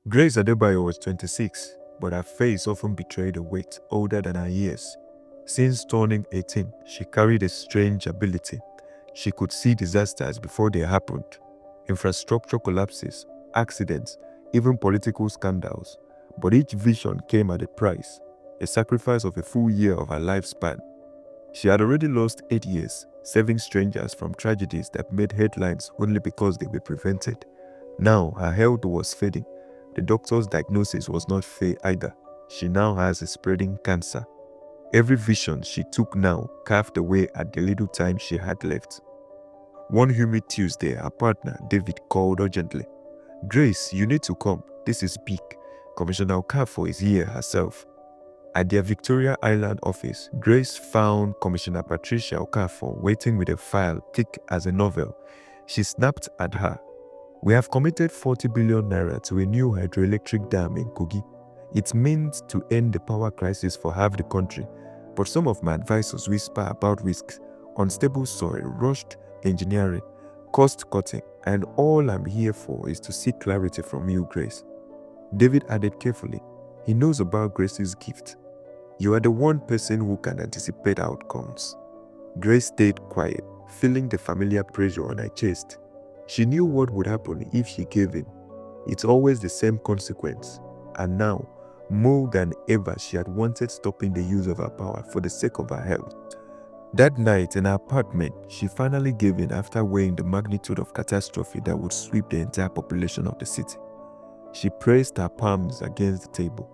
Grace Adebayo was 26, but her face often betrayed a weight older than her years. Since turning 18, she carried a strange ability. She could see disasters before they happened. Infrastructure collapses, accidents, even political scandals. But each vision came at a price, a sacrifice of a full year of her lifespan. She had already lost 8 years, saving strangers from tragedies that made headlines only because they were prevented. Now her health was fading. The doctor's diagnosis was not fair either. She now has a spreading cancer. Every vision she took now carved away at the little time she had left. One humid Tuesday, her partner, David, called urgently. "Grace, you need to come. This is big. Commissioner Okafor is here herself." At their Victoria Island office, Grace found Commissioner Patricia Okafor waiting with a file thick as a novel. She snapped at her. "We have committed 40 billion naira to a new hydroelectric dam in Kogi. It's meant to end the power crisis for half the country. But some of my advisors whisper about risks, unstable soil, rushed engineering, cost cutting, and all I'm here for is to seek clarity from you, Grace." David added carefully, "He knows about Grace's gift. You are the one person who can anticipate outcomes." Grace stayed quiet, feeling the familiar pressure on her chest. She knew what would happen if she gave in. It's always the same consequence. And now, more than ever, she had wanted stopping the use of her power for the sake of her health. That night in her apartment, she finally gave in after weighing the magnitude of catastrophe that would sweep the entire population of the city. She pressed her palms against the table,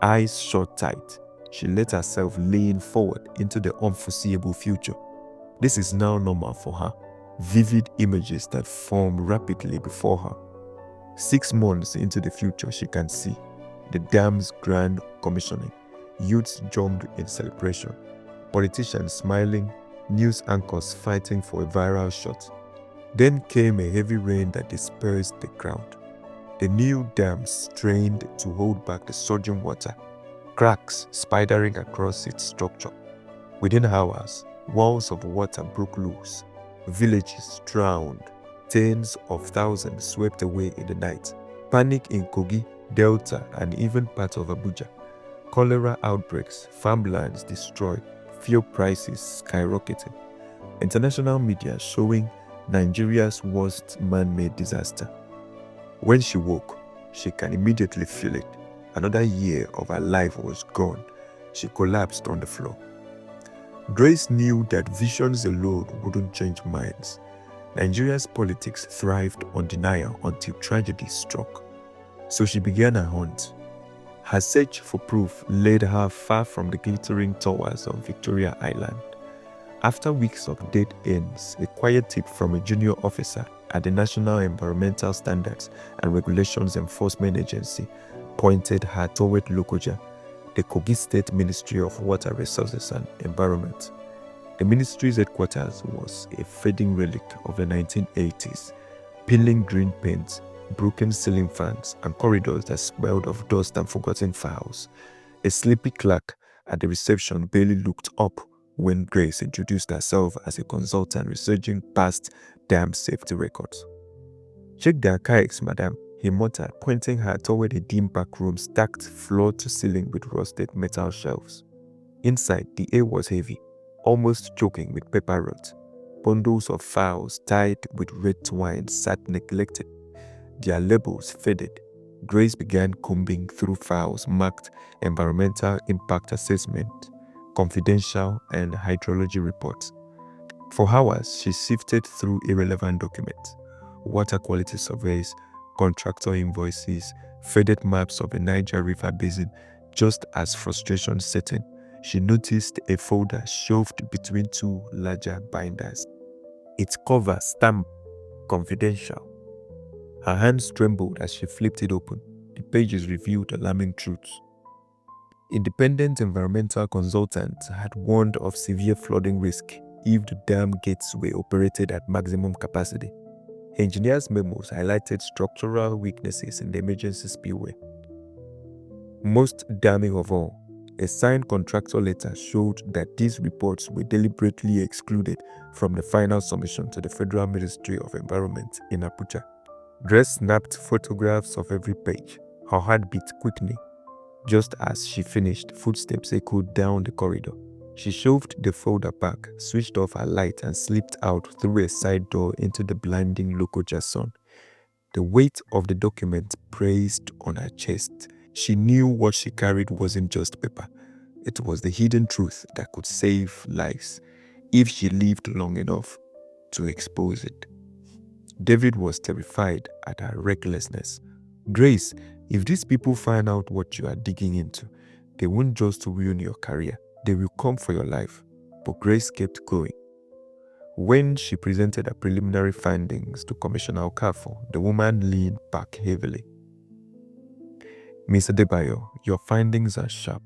eyes shut tight. She let herself lean forward into the unforeseeable future. This is now normal for her. Vivid images that form rapidly before her. 6 months into the future, she can see the dam's grand commissioning. Youths jumped in celebration. Politicians smiling, news anchors fighting for a viral shot. Then came a heavy rain that dispersed the crowd. The new dam strained to hold back the surging water, cracks spidering across its structure. Within hours, walls of water broke loose. Villages drowned. Tens of thousands swept away in the night. Panic in Kogi, Delta, and even parts of Abuja. Cholera outbreaks, farmlands destroyed, fuel prices skyrocketing. International media showing Nigeria's worst man-made disaster. When she woke, she can immediately feel it. Another year of her life was gone. She collapsed on the floor. Grace knew that visions alone wouldn't change minds. Nigeria's politics thrived on denial until tragedy struck. So she began her hunt. Her search for proof led her far from the glittering towers of Victoria Island. After weeks of dead ends, a quiet tip from a junior officer at the National Environmental Standards and Regulations Enforcement Agency pointed her toward Lokoja, the Kogi State Ministry of Water Resources and Environment. The ministry's headquarters was a fading relic of the 1980s, peeling green paint, broken ceiling fans, and corridors that smelled of dust and forgotten files. A sleepy clerk at the reception barely looked up when Grace introduced herself as a consultant researching past dam safety records. "Check the archives, madam," he muttered, pointing her toward a dim back room stacked floor to ceiling with rusted metal shelves. Inside, the air was heavy, almost choking with paper rot. Bundles of files tied with red twine sat neglected, their labels faded. Grace began combing through files marked Environmental Impact Assessment, Confidential, and Hydrology reports. For hours, she sifted through irrelevant documents, water quality surveys, contractor invoices, faded maps of the Niger River basin. Just as frustration set in, she noticed a folder shoved between 2 larger binders. Its cover stamped "Confidential." Her hands trembled as she flipped it open. The pages revealed alarming truths. Independent environmental consultants had warned of severe flooding risk if the dam gates were operated at maximum capacity. Engineers' memos highlighted structural weaknesses in the emergency spillway. Most damning of all, a signed contractor letter showed that these reports were deliberately excluded from the final submission to the Federal Ministry of Environment in Abuja. Grace snapped photographs of every page, Her heart beat quickly. Just as she finished, footsteps echoed down the corridor. She shoved the folder back, switched off her light, and slipped out through a side door into the blinding Lokoja sun. The weight of the document pressed on her chest. She knew what she carried wasn't just paper. It was the hidden truth that could save lives if she lived long enough to expose it. David was terrified at her recklessness. Grace, if these people find out what you are digging into, they won't just ruin your career, they will come for your life. But Grace kept going. When she presented her preliminary findings to Commissioner Okafor, the woman leaned back heavily. Mr. Adebayo, your findings are sharp,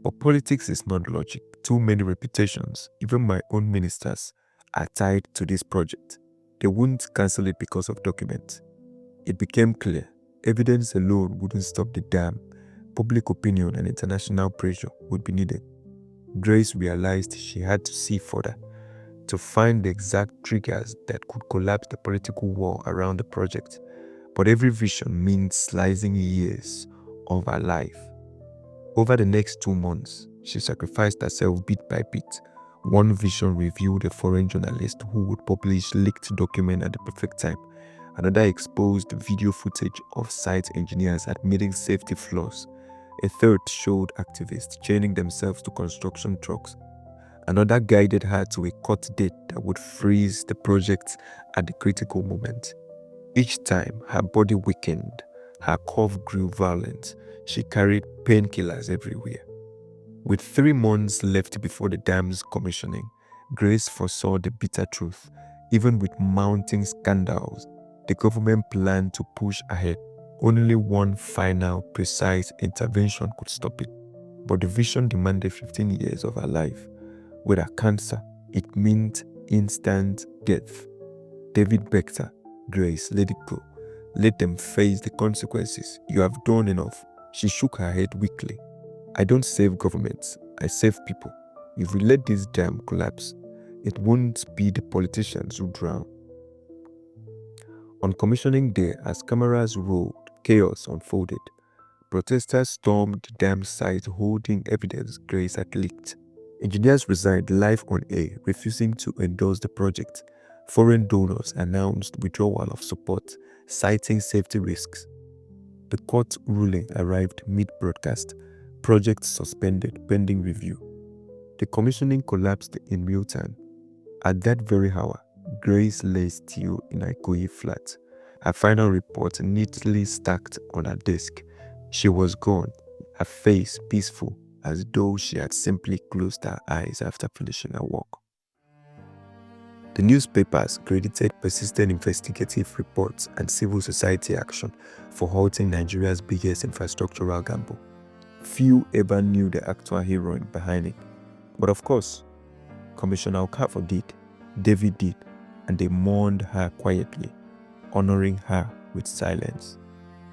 but politics is not logic. Too many reputations, even my own ministers, are tied to this project. They wouldn't cancel it because of documents. It became clear evidence alone wouldn't stop the dam. Public opinion and international pressure would be needed. Grace realized she had to see further, to find the exact triggers that could collapse the political war around the project. But every vision means slicing years of her life. Over the next 2 months, she sacrificed herself bit by bit. One vision revealed a foreign journalist who would publish leaked documents at the perfect time. Another exposed video footage of site engineers admitting safety flaws. A third showed activists chaining themselves to construction trucks. Another guided her to a court date that would freeze the project at the critical moment. Each time, her body weakened, her cough grew violent. She carried painkillers everywhere. With 3 months left before the dam's commissioning, Grace foresaw the bitter truth. Even with mounting scandals, the government planned to push ahead. Only one final, precise intervention could stop it. But the vision demanded 15 years of her life. With her cancer, it meant instant death. David begged her, Grace, let it go. Let them face the consequences. You have done enough. She shook her head weakly. I don't save governments, I save people. If we let this dam collapse, it won't be the politicians who drown. On commissioning day, as cameras rolled, chaos unfolded. Protesters stormed the dam site holding evidence Grace had leaked. Engineers resigned live on air, refusing to endorse the project. Foreign donors announced withdrawal of support, citing safety risks. The court ruling arrived mid-broadcast. Project suspended pending review. The commissioning collapsed in real time. At that very hour, Grace lay still in Ikoyi flat, her final report neatly stacked on her desk. She was gone, her face peaceful, as though she had simply closed her eyes after finishing her work. The newspapers credited persistent investigative reports and civil society action for halting Nigeria's biggest infrastructural gamble. Few ever knew the actual heroine behind it. But of course, Commissioner Okafor did, David did, and they mourned her quietly, honoring her with silence.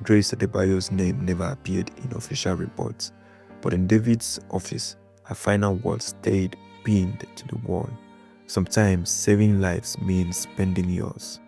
Grace Adebayo's name never appeared in official reports, but in David's office, her final words stayed pinned to the wall. Sometimes saving lives means spending yours.